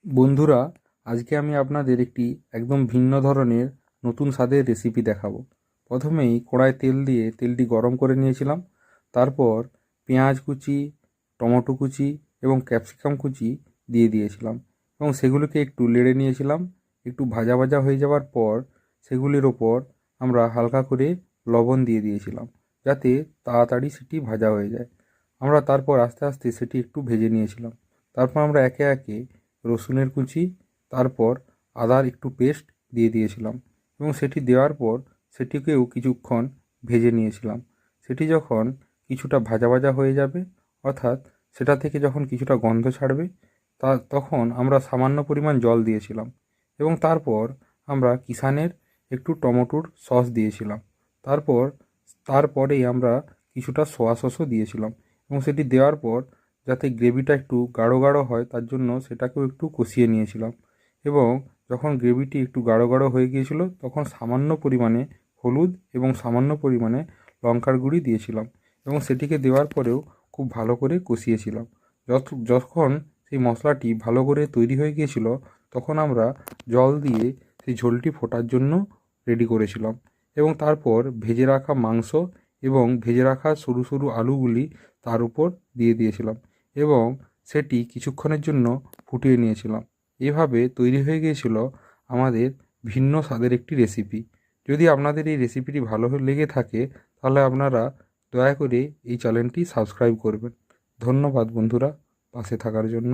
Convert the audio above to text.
বন্ধুরা, আজকে আমি আপনাদের একটি একদম ভিন্ন ধরনের নতুন স্বাদের রেসিপি দেখাবো। প্রথমেই কড়ায় তেল দিয়ে তেলটি গরম করে নিয়েছিলাম। তারপর পেঁয়াজ কুচি, টমেটো কুচি এবং ক্যাপসিকাম কুচি দিয়ে দিয়েছিলাম এবং সেগুলোকে একটু নেড়ে নিয়েছিলাম। একটু ভাজা ভাজা হয়ে যাওয়ার পর সেগুলির ওপর আমরা হালকা করে লবণ দিয়ে দিয়েছিলাম, যাতে তাড়াতাড়ি সেটি ভাজা হয়ে যায়। আমরা তারপর আস্তে আস্তে সেটি একটু ভেজে নিয়েছিলাম। তারপর আমরা একে একে রসুনের কুচি, তারপর আদার একটু পেস্ট দিয়ে দিয়েছিলাম এবং সেটি দেওয়ার পর সেটিকেও কিছুক্ষণ ভেজে নিয়েছিলাম। সেটি যখন কিছুটা ভাজা ভাজা হয়ে যাবে, অর্থাৎ সেটা থেকে যখন কিছুটা গন্ধ ছাড়বে, তখন আমরা সামান্য পরিমাণ জল দিয়েছিলাম এবং তারপর আমরা কিষানের একটু টমেটোর সস দিয়েছিলাম। তারপর তারপরেই আমরা কিছুটা সোয়া সসও দিয়েছিলাম এবং সেটি দেওয়ার পর যাতে গ্রেভিটা একটু গাঢ় গাঢ় হয় তার জন্য সেটাকেও একটু কষিয়ে নিয়েছিলাম এবং যখন গ্রেভিটি একটু গাঢ় গাঢ় হয়ে গিয়েছিল তখন সামান্য পরিমাণে হলুদ এবং সামান্য পরিমাণে লঙ্কার গুঁড়ি দিয়েছিলাম এবং সেটিকে দেওয়ার পরেও খুব ভালো করে কষিয়েছিলাম। যখন সেই মশলাটি ভালো করে তৈরি হয়ে গিয়েছিল তখন আমরা জল দিয়ে সেই ঝোলটি ফোটার জন্য রেডি করেছিলাম এবং তারপর ভেজে রাখা মাংস এবং ভেজে রাখা সরু সরু আলুগুলি তার উপর দিয়ে দিয়েছিলাম এবং সেটি কিছুক্ষণের জন্য ফুটিয়ে নিয়েছিলাম। এভাবে তৈরি হয়ে গিয়েছিল আমাদের ভিন্ন স্বাদের একটি রেসিপি। যদি আপনাদের এই রেসিপিটি ভালো লেগে থাকে তাহলে আপনারা দয়া করে এই চ্যানেলটি সাবস্ক্রাইব করবেন। ধন্যবাদ বন্ধুরা, পাশে থাকার জন্য।